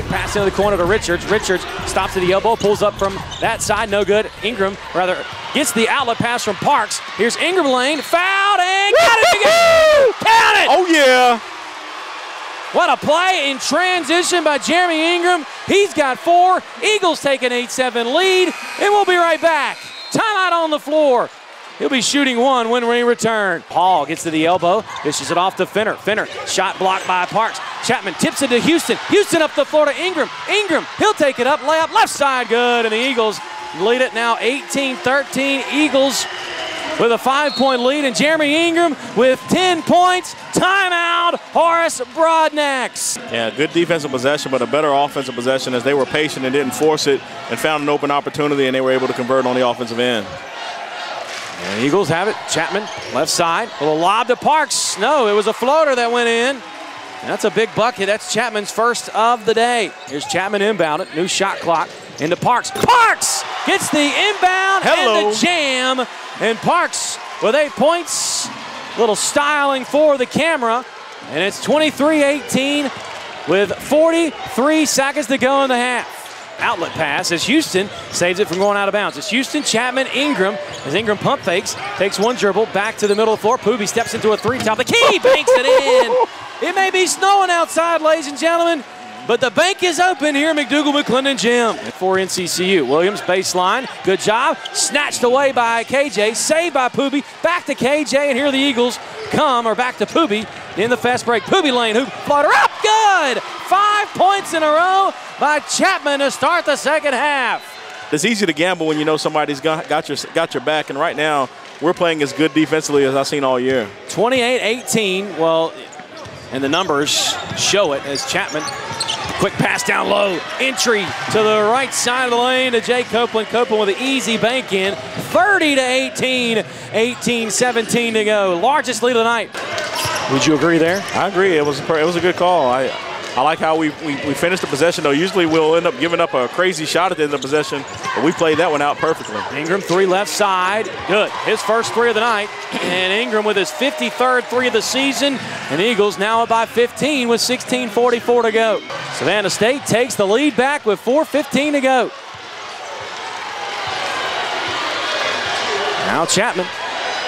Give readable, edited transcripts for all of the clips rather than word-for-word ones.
quick pass into the corner to Richards. Richards stops at the elbow, pulls up from that side, no good. Ingram, rather, gets the outlet pass from Parks. Here's Ingram lane, fouled, and got it again! Count it! Oh, yeah. What a play in transition by Jeremy Ingram. He's got 4. Eagles take an 8-7 lead, and we'll be right back. Timeout on the floor. He'll be shooting 1 when we return. Paul gets to the elbow, dishes it off to Finner. Finner, shot blocked by Parks. Chapman tips it to Houston. Houston up the floor to Ingram. Ingram, he'll take it up, layup, left side, good. And the Eagles lead it now 18-13. Eagles with a 5-point lead, and Jeremy Ingram with 10 points. Timeout, Horace Broadnax. Yeah, good defensive possession, but a better offensive possession as they were patient and didn't force it and found an open opportunity, and they were able to convert on the offensive end. And the Eagles have it. Chapman, left side. A little lob to Parks. No, it was a floater that went in. And that's a big bucket. That's Chapman's first of the day. Here's Chapman inbound it. New shot clock into Parks. Parks gets the inbound and the jam. And Parks with 8 points. Little styling for the camera. And it's 23-18 with 43 seconds to go in the half. Outlet pass as Houston saves it from going out of bounds. It's Houston, Chapman, Ingram. As Ingram pump fakes, takes one dribble, back to the middle of the floor. Poobie steps into a 3 top the key, banks it in. It may be snowing outside, ladies and gentlemen, but the bank is open here at McDougal-McClendon Gym. For NCCU, Williams baseline, good job. Snatched away by KJ, saved by Poobie. Back to KJ, and here the Eagles come, or back to Poobie in the fast break. Poobie lane, hoop, flutter up, good! 5 points in a row by Chapman to start the second half. It's easy to gamble when you know somebody's got your back, and right now we're playing as good defensively as I've seen all year. 28-18, well, and the numbers show it as Chapman, quick pass down low, entry to the right side of the lane to Jay Copeland. Copeland with an easy bank in, 30-18, 18-17 to go. Largest lead of the night. Would you agree there? I agree. It was a good call. I like how we finished the possession, though. Usually we'll end up giving up a crazy shot at the end of the possession, but we played that one out perfectly. Ingram, 3 left side. Good. His first 3 of the night. And Ingram with his 53rd 3 of the season. And Eagles now up by 15 with 16:44 to go. Savannah State takes the lead back with 4:15 to go. Now Chapman.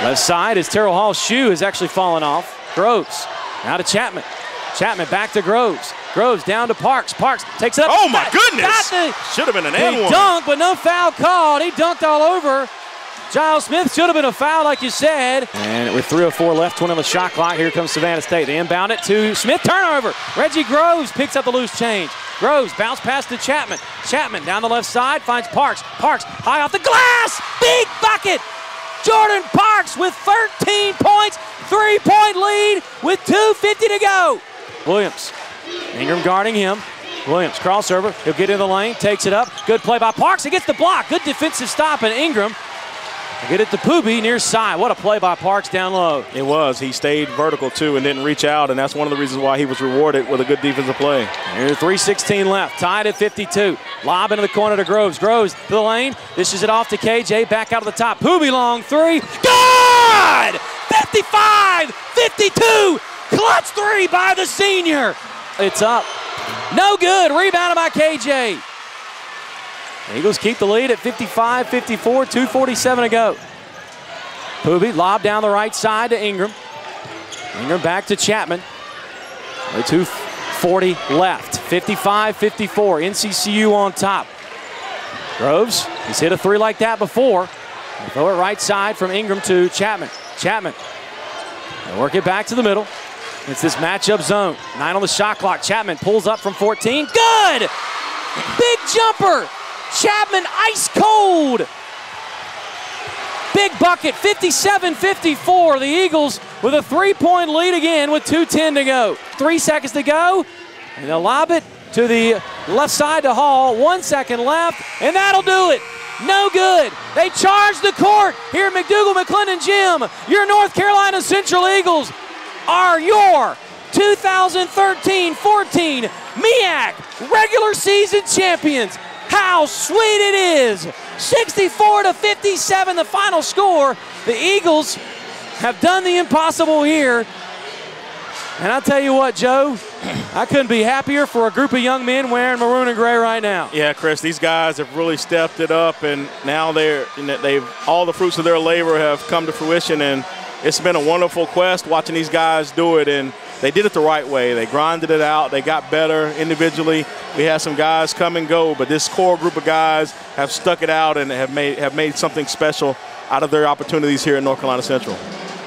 Left side as Terrell Hall's shoe has actually fallen off. Groves. Now to Chapman. Chapman back to Groves. Groves down to Parks. Parks takes it up. Oh, my goodness. Should have been an and one. He dunked, but no foul called. He dunked all over Giles Smith. Should have been a foul, like you said. And with 3:04 left, 20 on the shot clock, here comes Savannah State. They inbound it to Smith. Turnover. Reggie Groves picks up the loose change. Groves bounce pass to Chapman. Chapman down the left side finds Parks. Parks high off the glass. Big bucket. Jordan Parks with 13 points. 3-point lead with 2:50 to go. Williams. Ingram guarding him. Williams, crossover. He'll get in the lane, takes it up. Good play by Parks. He gets the block. Good defensive stop, and Ingram get it to Poobie near side. What a play by Parks down low. It was. He stayed vertical, too, and didn't reach out, and that's one of the reasons why he was rewarded with a good defensive play. Here's 3:16 left. Tied at 52. Lob into the corner to Groves. Groves to the lane. Dishes it off to KJ. Back out of the top. Poobie long 3. Good! 55-52. Clutch 3 by the senior. It's up. No good. Rebounded by KJ. The Eagles keep the lead at 55-54, 2:47 to go. Poobie, lob down the right side to Ingram. Ingram back to Chapman. 2:40 left. 55-54. NCCU on top. Groves, he's hit a 3 like that before. They throw it right side from Ingram to Chapman. Chapman. They work it back to the middle. It's this matchup zone. 9 on the shot clock. Chapman pulls up from 14. Good! Big jumper. Chapman ice cold. Big bucket, 57-54. The Eagles with a 3-point lead again with 2:10 to go. 3 seconds to go. And they'll lob it to the left side to Hall. 1 second left, and that'll do it. No good. They charge the court here at McDougal-McClendon Gym. Your North Carolina Central Eagles are your 2013-14 MEAC regular season champions. How sweet it is. 64-57 the final score. The Eagles have done the impossible here. And I'll tell you what, Joe, I couldn't be happier for a group of young men wearing maroon and gray right now. Yeah, Chris, these guys have really stepped it up, and now all the fruits of their labor have come to fruition, and it's been a wonderful quest watching these guys do it, and they did it the right way. They grinded it out. They got better individually. We had some guys come and go, but this core group of guys have stuck it out and have made something special out of their opportunities here at North Carolina Central.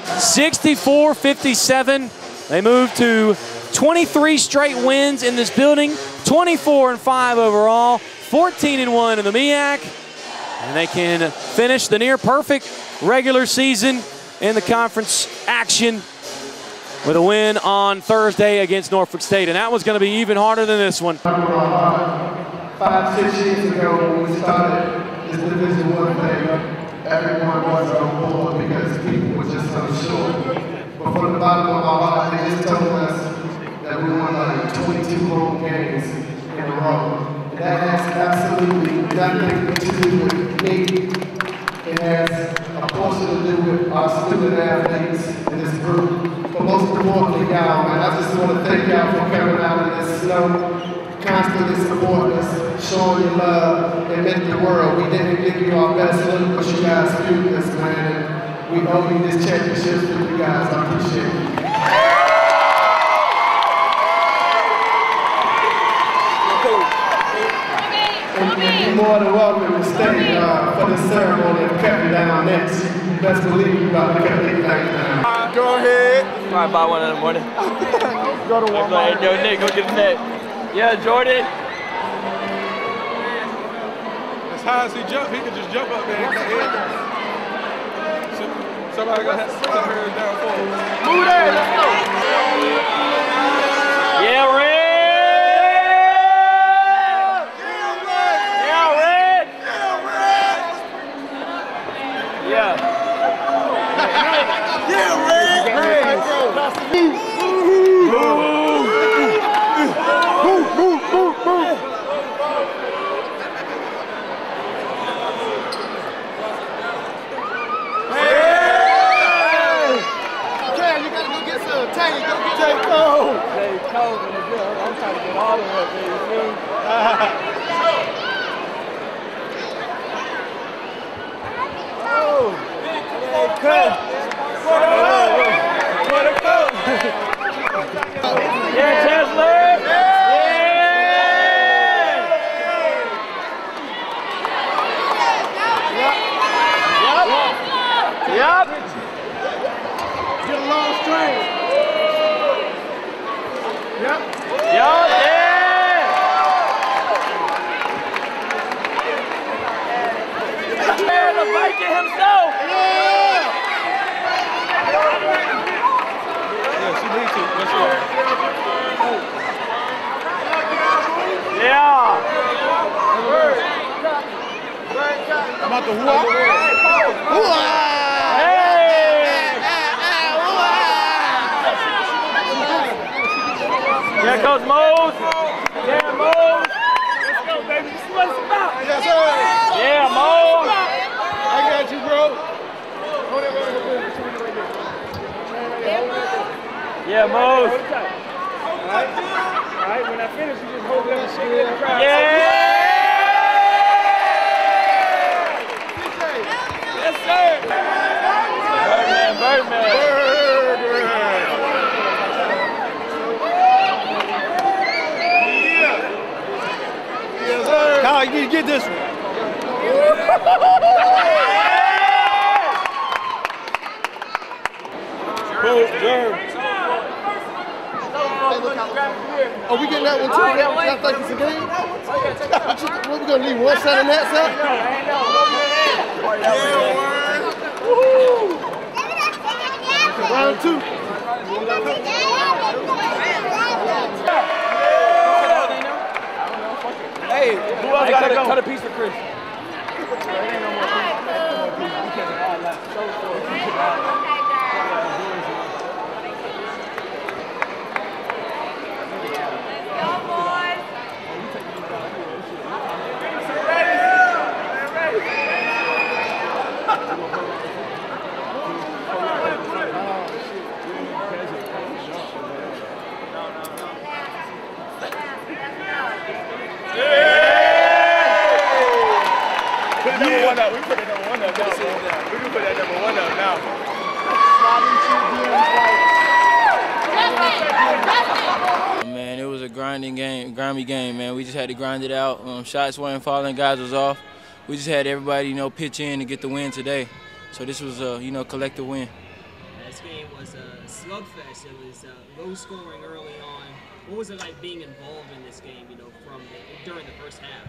64-57. They move to 23 straight wins in this building, 24-5 overall, 14-1 in the MEAC, and they can finish the near-perfect regular season in the conference action with a win on Thursday against Norfolk State, and that was going to be even harder than this one. 5-6 years ago when we started this Division I thing, everyone was on board because people were just unsure. But from the bottom of our heart, they just told us that we won like 22 home games in a row. That has absolutely nothing to do with me. It has a portion to do with our student athletes in this group. But most importantly, y'all, man, I just want to thank y'all for coming out in this snow, constantly supporting us, showing your love, and meant the world. We didn't give you our best look, but you guys fueled us, man. We owe you this championship with you guys. I appreciate it. And you're more than welcome to stay for the ceremony of cutting down next. You best believe you're about to cut these things down. Go ahead. Probably buy one in the morning. Go to Walmart. Yo, Nick, go get the net. Yeah, Jordan. As high as he jump, he can just jump up there and cut it. Somebody got to set her down forward. Move there, let's go. Yeah, Red. Yeah, Red. Yeah. Yeah, Red. I'm trying to get all of it, baby. Yeah, Chancellor! Yep. Get a long string. Yep. Yo, yeah! The Viking himself! Yeah, she needs to. Let's go. Yeah! I'm about to whoop. Here comes Mose. Yeah, Mose. Let's go, baby. This is what it's about. Yes, sir. Yeah, Mose. I got you, bro. Yeah, Mose. All right, when I finish, you just hold it up and shake it in the crowd. Yeah. Yes, sir. Birdman. Kyle, you need to get this one. Oh, we getting that one too? Y'all think it's a game? What, we gonna leave one side and that side? Round two. Hey, who else got to go? Cut a piece for Chris. that number one up. We put that number one up now, bro. We can put that number one up now. Man, it was a grimy game, man. We just had to grind it out. Shots weren't falling, guys was off. We just had everybody, pitch in to get the win today. So this was a, collective win. This game was a slugfest. It was low scoring early on. What was it like being involved in this game, during the first half?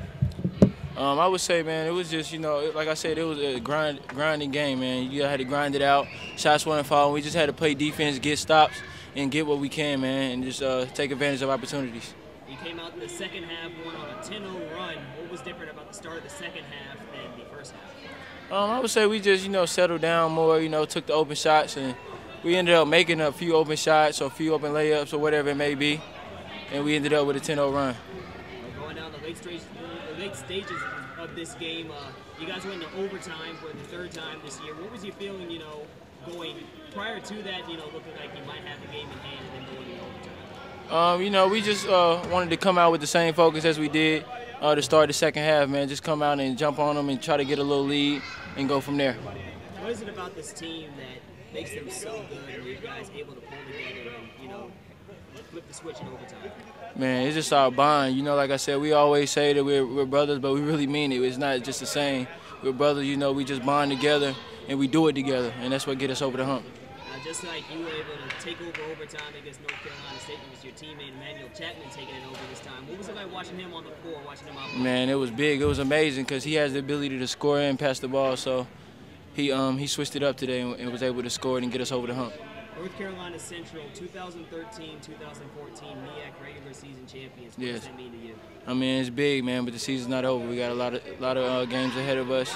I would say, man, it was just, like I said, it was a grinding game, man. You had to grind it out. Shots weren't falling. We just had to play defense, get stops, and get what we can, man, and just take advantage of opportunities. You came out in the second half, went on a 10-0 run. What was different about the start of the second half than the first half? I would say we just, settled down more, took the open shots, and we ended up making a few open shots or a few open layups or whatever it may be, and we ended up with a 10-0 run. Going down the late stages of this game, you guys went into overtime for the third time this year. What was your feeling, going prior to that, looking like you might have the game in hand and then going into overtime? We just wanted to come out with the same focus as we did to start the second half, man. Just come out and jump on them and try to get a little lead and go from there. What is it about this team that makes them so good and you guys able to pull together and, flip the switch in overtime? Man, it's just our bond. Like I said, we always say that we're brothers, but we really mean it. It's not just the same. We're brothers, we just bond together and we do it together, and that's what gets us over the hump. Just like you were able to take over overtime against North Carolina State, it was your teammate Emmanuel Chapman taking it over this time. What was it like watching him on the floor, watching him out? Man, it was big. It was amazing because he has the ability to score and pass the ball. So he switched it up today and was able to score it and get us over the hump. North Carolina Central, 2013-2014 MEAC regular season champions. What does that mean to you? I mean, it's big, man, but the season's not over. We got a lot of games ahead of us.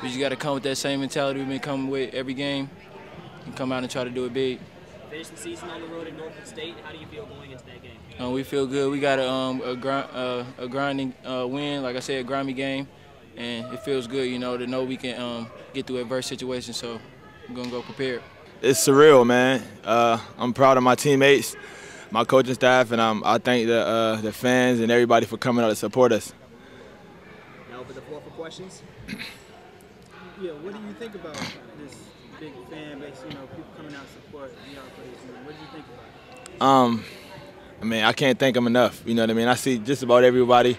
We just got to come with that same mentality we've been coming with every game and come out and try to do it big. Finish the season on the road at Norfolk State. How do you feel going into that game? We feel good. We got a grinding win, like I said, a grimy game, and it feels good, to know we can get through adverse situations. So we're gonna go prepared. It's surreal, man. I'm proud of my teammates, my coaching staff, and I thank the fans and everybody for coming out to support us. Now open the floor for questions. Yeah, what do you think about this big fan base, people coming out to support y'all players? What do you think about it? I mean, I can't thank them enough, you know what I mean? I see just about everybody,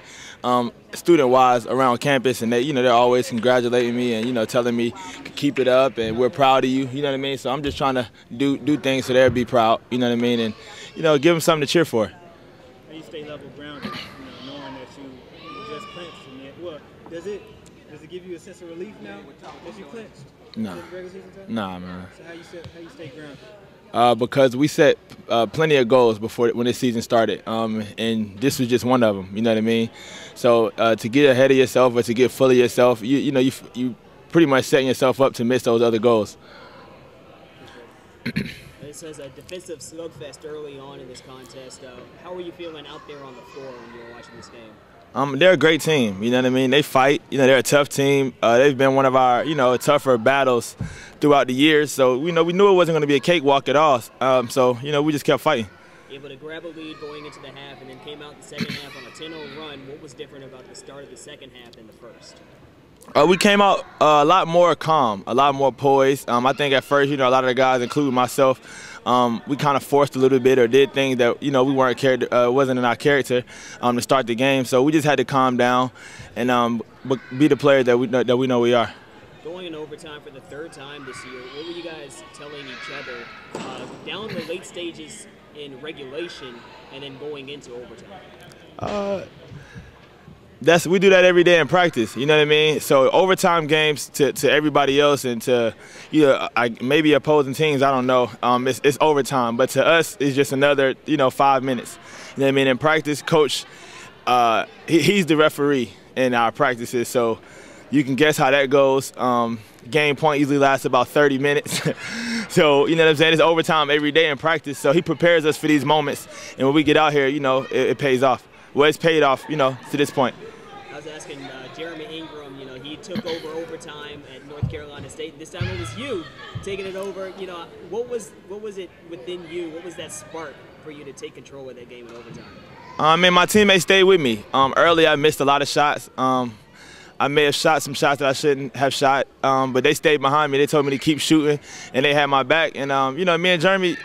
student-wise, around campus, and they're always congratulating me and, telling me to keep it up and we're proud of you, you know what I mean? So I'm just trying to do things so they'll be proud, you know what I mean? And, give them something to cheer for. How you stay level grounded, knowing that you just clinched and yet, what, does it give you a sense of relief now that you clinched? No. Nah, man. So how you stay grounded? Because we set plenty of goals when this season started, and this was just one of them. You know what I mean? So to get ahead of yourself or to get full of yourself, you pretty much setting yourself up to miss those other goals. It says a defensive slugfest early on in this contest. How were you feeling out there on the floor when you were watching this game? They're a great team, you know what I mean? They fight, they're a tough team. They've been one of our, tougher battles throughout the years. So, we knew it wasn't going to be a cakewalk at all. So, we just kept fighting. Able to grab a lead going into the half and then came out in the second half on a 10-0 run. What was different about the start of the second half than the first? We came out a lot more calm, a lot more poised. I think at first, a lot of the guys, including myself, we kind of forced a little bit or did things that, we wasn't in our character to start the game. So we just had to calm down and be the player that we know we are. Going in overtime for the third time this year, what were you guys telling each other down the late stages in regulation and then going into overtime? We do that every day in practice, you know what I mean? So overtime games to everybody else and to maybe opposing teams, I don't know, it's overtime. But to us, it's just another 5 minutes. You know what I mean? In practice, coach, he's the referee in our practices, so you can guess how that goes. Game point usually lasts about 30 minutes. So, you know what I'm saying? It's overtime every day in practice. So he prepares us for these moments. And when we get out here, it pays off. Well, it's paid off, to this point. I was asking Jeremy Ingram, he took over overtime at North Carolina State. And this time it was you taking it over. What was it within you? What was that spark for you to take control of that game in overtime? My teammates stayed with me. Early, I missed a lot of shots. I may have shot some shots that I shouldn't have shot, but they stayed behind me. They told me to keep shooting, and they had my back. And, you know, me and Jeremy,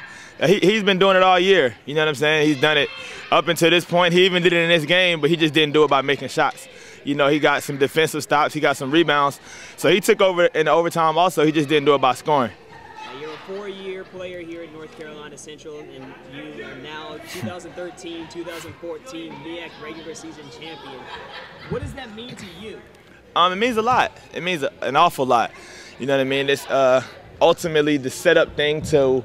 he's been doing it all year. You know what I'm saying? He's done it up until this point. He even did it in this game, but he just didn't do it by making shots. You know, he got some defensive stops. He got some rebounds. So he took over in the overtime also. He just didn't do it by scoring. You're a 4-year player here at North Carolina Central, and you are now 2013-2014 MEAC regular season champion. What does that mean to you? It means a lot. It means an awful lot. You know what I mean? It's ultimately the setup thing to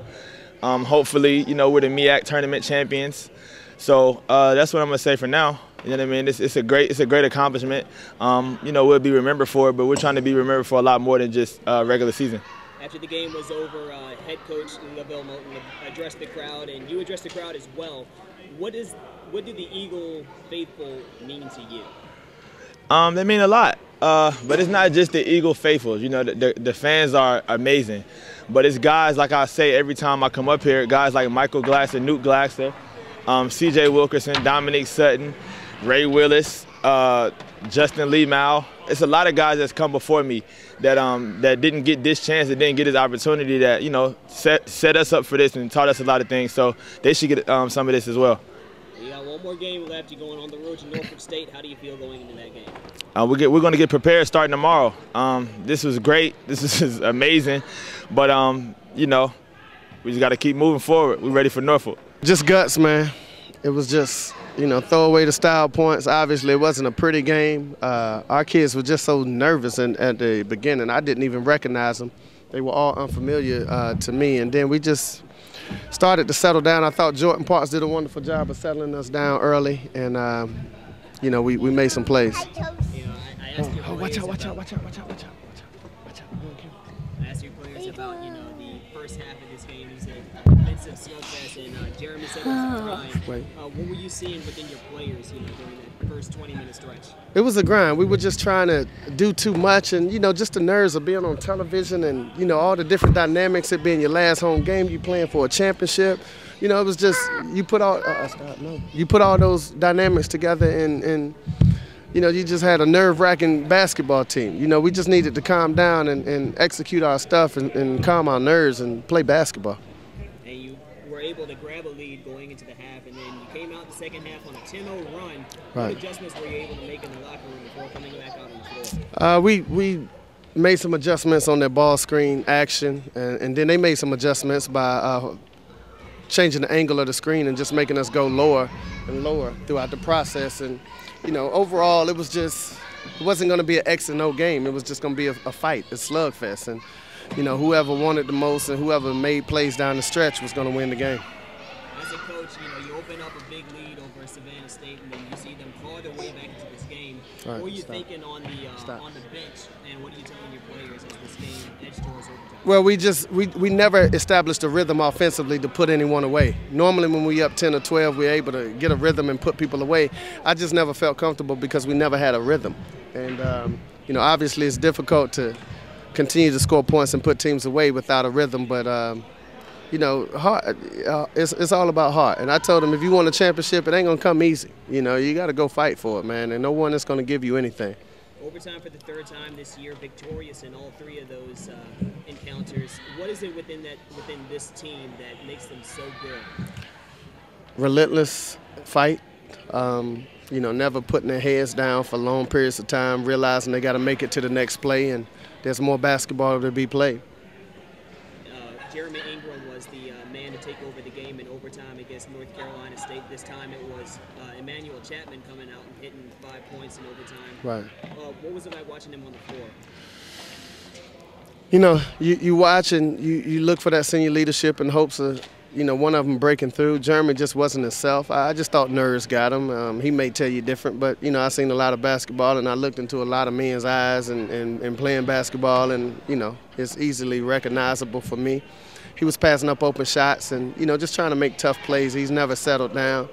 hopefully, you know, we're the MEAC tournament champions. So that's what I'm gonna say for now. You know what I mean? It's a great accomplishment. You know, we'll be remembered for it, but we're trying to be remembered for a lot more than just regular season. After the game was over, head coach Lavelle Moulton addressed the crowd, and you addressed the crowd as well. What did the Eagle faithful mean to you? They mean a lot, but it's not just the Eagle faithfuls. You know, the fans are amazing, but it's guys, like I say every time I come up here, guys like Michael Glasser, Newt Glasser, C.J. Wilkerson, Dominique Sutton, Ray Willis, Justin Lee Mao. It's a lot of guys that's come before me that that didn't get this chance, that didn't get this opportunity, that, you know, set us up for this and taught us a lot of things. So they should get some of this as well. You got one more game left. You're going on the road to Norfolk State. How do you feel going into that game? We're going to get prepared starting tomorrow. This was great. This is amazing. But, you know, we just got to keep moving forward. We're ready for Norfolk. Just guts, man. It was just, you know, throw away the style points. Obviously, it wasn't a pretty game. Our kids were just so nervous at the beginning. I didn't even recognize them. They were all unfamiliar to me. And then we just started to settle down. I thought Jordan Parks did a wonderful job of settling us down early. And, you know, we made some plays. Watch out. I asked your players about, you know, the first half of this game. You said offensive slugfest, and Jeremy said it was a grind. What were you seeing within your players, you know, during that first 20-minute stretch? It was a grind. We were just trying to do too much, and, you know, just the nerves of being on television and, you know, all the different dynamics, it being your last home game, you playing for a championship. You know, it was just, you put all those dynamics together, and you know, you just had a nerve-wracking basketball team. You know, we just needed to calm down and execute our stuff and calm our nerves and play basketball. And you were able to grab a lead going into the half, and then you came out in the second half on a 10-0 run. What adjustments were you able to make in the locker room before coming back out on the floor? We made some adjustments on their ball screen action, and then they made some adjustments by changing the angle of the screen and just making us go lower and lower throughout the process. And you know, overall, it wasn't going to be an X and O game. It was just going to be a fight, a slugfest. And, you know, whoever wanted the most and whoever made plays down the stretch was going to win the game. As a coach, you know, you open up a big lead over Savannah State, and then you see them claw their way back into this game. What were you thinking on the bench, and what are you telling your players as this game edged towards overtime? Well, we never established a rhythm offensively to put anyone away. Normally when we up 10 or 12, we're able to get a rhythm and put people away. I just never felt comfortable because we never had a rhythm. And, you know, obviously it's difficult to continue to score points and put teams away without a rhythm, but, you know, heart, it's all about heart. And I told them, if you want a championship, it ain't going to come easy. You know, you got to go fight for it, man, and no one is going to give you anything. Overtime for the third time this year, victorious in all three of those encounters. What is it within this team that makes them so good? Relentless fight. You know, never putting their heads down for long periods of time, realizing they got to make it to the next play, and there's more basketball to be played. Jeremy Ingram was the man to take over the game in overtime against North Carolina State. This time it was Emmanuel Chapman coming out and hitting 5 points in overtime. Right. What was it like watching him on the floor? You know, you watch and you look for that senior leadership in hopes of, you know, one of them breaking through. Jeremy just wasn't himself. I just thought nerves got him. He may tell you different, but, you know, I seen a lot of basketball, and I looked into a lot of men's eyes and playing basketball, and, you know, it's easily recognizable for me. He was passing up open shots and, you know, just trying to make tough plays. He's never settled down.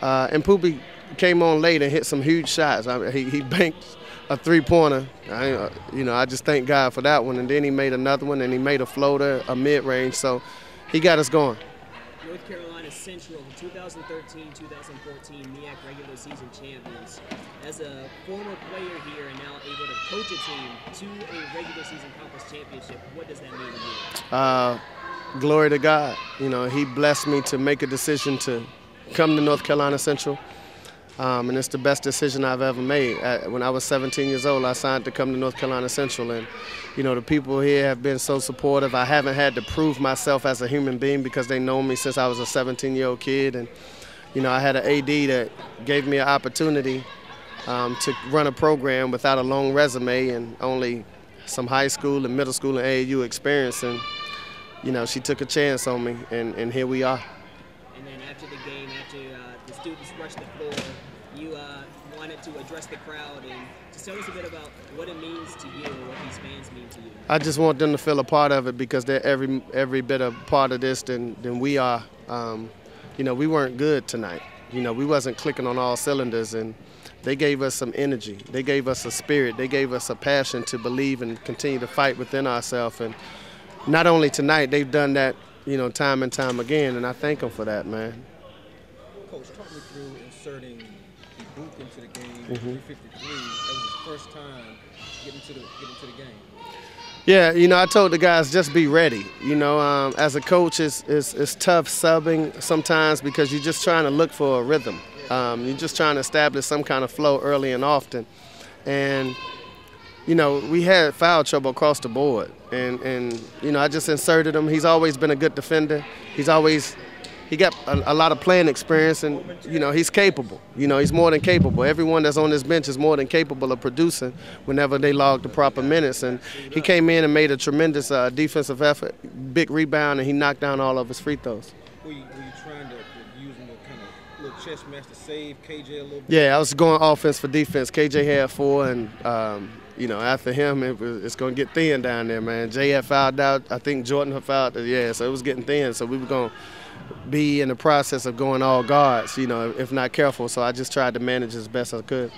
And Poopy came on late and hit some huge shots. He banked a three-pointer. You know, I just thank God for that one. And then he made another one, and he made a floater, a mid-range. So he got us going. North Carolina Carolina Central, 2013-2014 MEAC regular season champions. As a former player here and now able to coach a team to a regular season conference championship, what does that mean to you? Glory to God. You know, he blessed me to make a decision to come to North Carolina Central. And it's the best decision I've ever made. When I was 17 years old, I signed to come to North Carolina Central. And, you know, the people here have been so supportive. I haven't had to prove myself as a human being because they know me since I was a 17-year-old kid. And, you know, I had an AD that gave me an opportunity to run a program without a long resume and only some high school and middle school and AAU experience. And, you know, she took a chance on me, and here we are. And then after the game, after the students rushed the floor, you wanted to address the crowd and just tell us a bit about what it means to you and what these fans mean to you. I just want them to feel a part of it because they're every bit a part of this than we are. You know, we weren't good tonight. You know, we wasn't clicking on all cylinders, and they gave us some energy. They gave us a spirit. They gave us a passion to believe and continue to fight within ourselves. And not only tonight, they've done that, you know, time and time again, and I thank them for that, man. Coach, talk me through inserting the boot into the game. 353. That was his first time getting to the game. Yeah, you know, I told the guys just be ready. You know, as a coach, it's tough subbing sometimes because you're just trying to look for a rhythm. You're just trying to establish some kind of flow early and often. And, you know, we had foul trouble across the board. And you know, I just inserted him. He's always been a good defender. He got a lot of playing experience, and, you know, he's capable. You know, he's more than capable. Everyone that's on this bench is more than capable of producing whenever they log the proper minutes. And he came in and made a tremendous defensive effort, big rebound, and he knocked down all of his free throws. Were you trying to use him to kind of little chess match to save KJ a little bit? Yeah, I was going offense for defense. KJ had 4, and you know, after him, it's going to get thin down there, man. Jay had fouled out. I think Jordan had fouled. Yeah, so it was getting thin. So we were going to be in the process of going all guards, you know, if not careful. So I just tried to manage as best I could.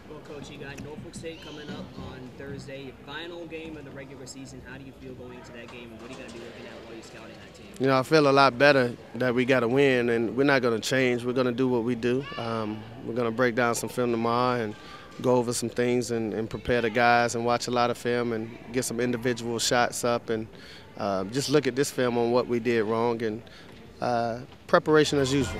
Well, Coach, you got Norfolk State coming up on Thursday, final game of the regular season. How do you feel going into that game, and what are you going to be looking at while you're scouting that team? You know, I feel a lot better that we got to win, and we're not going to change. We're going to do what we do. We're going to break down some film tomorrow and go over some things and prepare the guys and watch a lot of film and get some individual shots up and just look at this film on what we did wrong and preparation as usual.